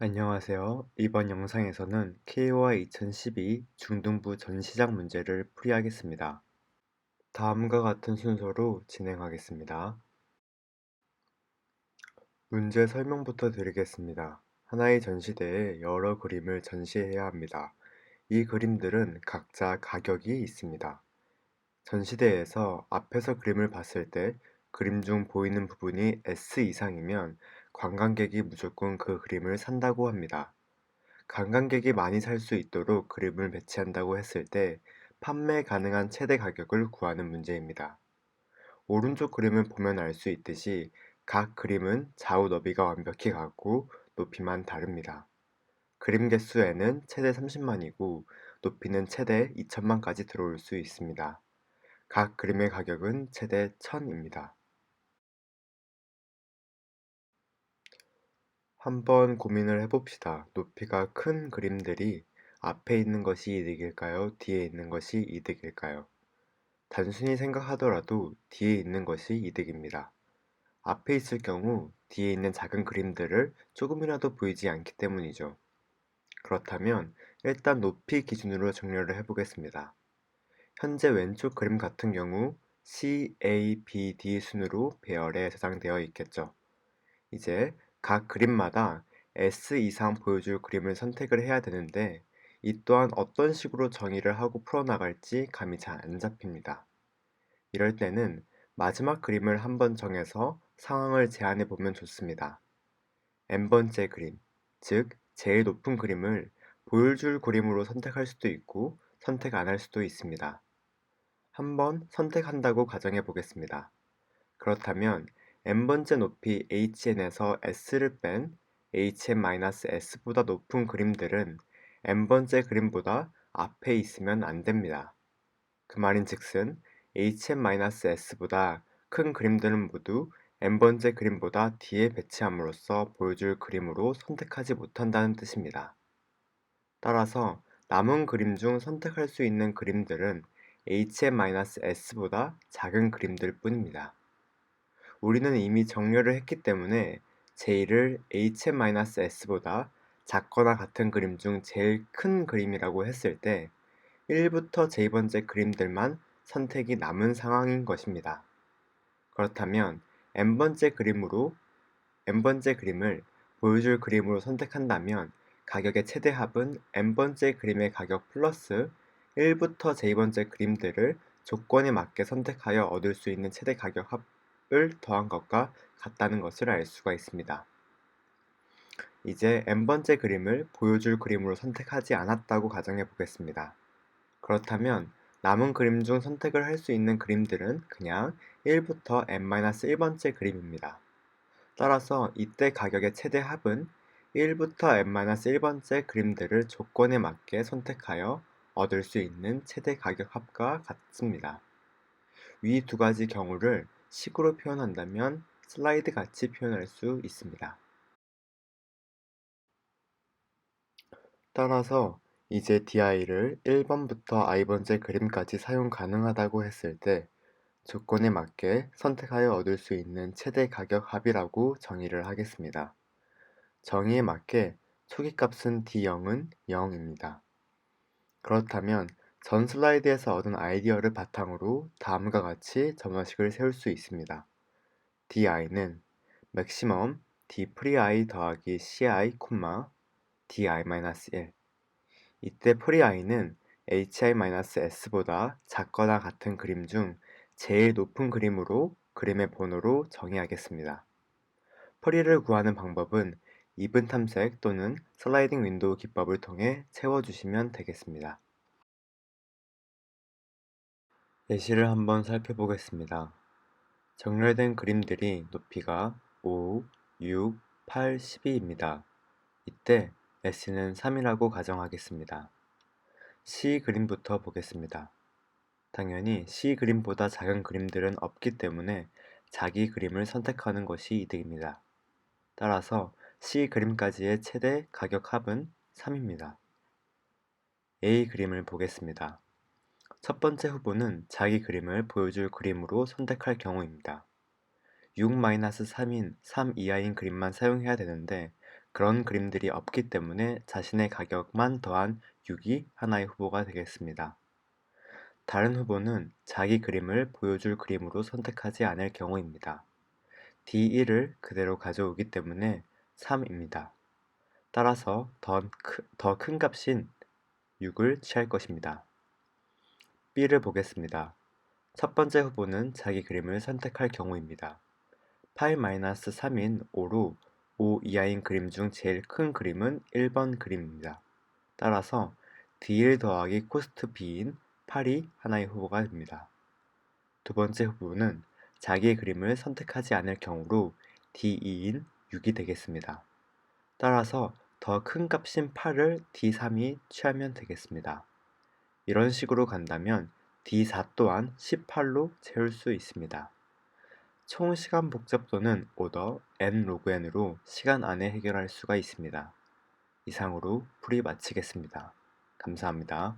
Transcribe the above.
안녕하세요. 이번 영상에서는 KOI 2012 중등부 전시작 문제를 풀이하겠습니다. 다음과 같은 순서로 진행하겠습니다. 문제 설명부터 드리겠습니다. 하나의 전시대에 여러 그림을 전시해야 합니다. 이 그림들은 각자 가격이 있습니다. 전시대에서 앞에서 그림을 봤을 때 그림 중 보이는 부분이 S 이상이면 관광객이 무조건 그 그림을 산다고 합니다. 관광객이 많이 살 수 있도록 그림을 배치한다고 했을 때 판매 가능한 최대 가격을 구하는 문제입니다. 오른쪽 그림을 보면 알 수 있듯이 각 그림은 좌우 너비가 완벽히 같고 높이만 다릅니다. 그림 개수에는 최대 30만이고 높이는 최대 2000만까지 들어올 수 있습니다. 각 그림의 가격은 최대 1000입니다. 한번 고민을 해봅시다. 높이가 큰 그림들이 앞에 있는 것이 이득일까요? 뒤에 있는 것이 이득일까요? 단순히 생각하더라도 뒤에 있는 것이 이득입니다. 앞에 있을 경우 뒤에 있는 작은 그림들을 조금이라도 보이지 않기 때문이죠. 그렇다면 일단 높이 기준으로 정렬을 해보겠습니다. 현재 왼쪽 그림 같은 경우 C, A, B, D 순으로 배열에 저장되어 있겠죠. 이제 각 그림마다 S 이상 보여줄 그림을 선택을 해야 되는데 이 또한 어떤 식으로 정의를 하고 풀어나갈지 감이 잘 안 잡힙니다. 이럴 때는 마지막 그림을 한번 정해서 상황을 제안해 보면 좋습니다. n번째 그림, 즉 제일 높은 그림을 보여줄 그림으로 선택할 수도 있고 선택 안 할 수도 있습니다. 한번 선택한다고 가정해 보겠습니다. 그렇다면 n번째 높이 hn에서 s를 뺀 hm-s보다 높은 그림들은 n번째 그림보다 앞에 있으면 안 됩니다. 그 말인즉슨 hm-s보다 큰 그림들은 모두 n번째 그림보다 뒤에 배치함으로써 보여줄 그림으로 선택하지 못한다는 뜻입니다. 따라서 남은 그림 중 선택할 수 있는 그림들은 hm-s보다 작은 그림들 뿐입니다. 우리는 이미 정렬을 했기 때문에 j-를 hm-s보다 작거나 같은 그림 중 제일 큰 그림이라고 했을 때 1부터 j번째 그림들만 선택이 남은 상황인 것입니다. 그렇다면 n번째 그림을 보여줄 그림으로 선택한다면 가격의 최대 합은 n번째 그림의 가격 플러스 1부터 j번째 그림들을 조건에 맞게 선택하여 얻을 수 있는 최대 가격 합을 더한 것과 같다는 것을 알 수가 있습니다. 이제 n번째 그림을 보여줄 그림으로 선택하지 않았다고 가정해 보겠습니다. 그렇다면 남은 그림 중 선택을 할 수 있는 그림들은 그냥 1부터 n-1번째 그림입니다. 따라서 이때 가격의 최대 합은 1부터 n-1번째 그림들을 조건에 맞게 선택하여 얻을 수 있는 최대 가격 합과 같습니다. 위 두 가지 경우를 식으로 표현한다면 슬라이드 같이 표현할 수 있습니다. 따라서 이제 di를 1번부터 i번째 그림까지 사용 가능하다고 했을 때 조건에 맞게 선택하여 얻을 수 있는 최대 가격 합이라고 정의를 하겠습니다. 정의에 맞게 초기값은 d0은 0입니다. 그렇다면 전 슬라이드에서 얻은 아이디어를 바탕으로 다음과 같이 점화식을 세울 수 있습니다. di는 maximum d 프리 더하기 ci, di-1 이때 프리i는 hi-s보다 작거나 같은 그림 중 제일 높은 그림으로 그림의 번호로 정의하겠습니다. 프리를 구하는 방법은 이분 탐색 또는 슬라이딩 윈도우 기법을 통해 채워주시면 되겠습니다. 예시를 한번 살펴보겠습니다. 정렬된 그림들이 높이가 5, 6, 8, 12입니다. 이때 S는 3이라고 가정하겠습니다. C 그림부터 보겠습니다. 당연히 C 그림보다 작은 그림들은 없기 때문에 자기 그림을 선택하는 것이 이득입니다. 따라서 C 그림까지의 최대 가격 합은 3입니다. A 그림을 보겠습니다. 첫 번째 후보는 자기 그림을 보여줄 그림으로 선택할 경우입니다. 6-3인 3 이하인 그림만 사용해야 되는데 그런 그림들이 없기 때문에 자신의 가격만 더한 6이 하나의 후보가 되겠습니다. 다른 후보는 자기 그림을 보여줄 그림으로 선택하지 않을 경우입니다. D1을 그대로 가져오기 때문에 3입니다. 따라서 더 큰 값인 6을 취할 것입니다. B를 보겠습니다. 첫 번째 후보는 자기 그림을 선택할 경우입니다. 파이-3인 5로 5 이하인 그림 중 제일 큰 그림은 1번 그림입니다. 따라서 D1 더하기 코스트 B인 8이 하나의 후보가 됩니다. 두 번째 후보는 자기의 그림을 선택하지 않을 경우로 D2인 6이 되겠습니다. 따라서 더 큰 값인 8을 D3이 취하면 되겠습니다. 이런 식으로 간다면 D4 또한 18로 채울 수 있습니다. 총 시간 복잡도는 오더 n 로그 n으로 시간 안에 해결할 수가 있습니다. 이상으로 풀이 마치겠습니다. 감사합니다.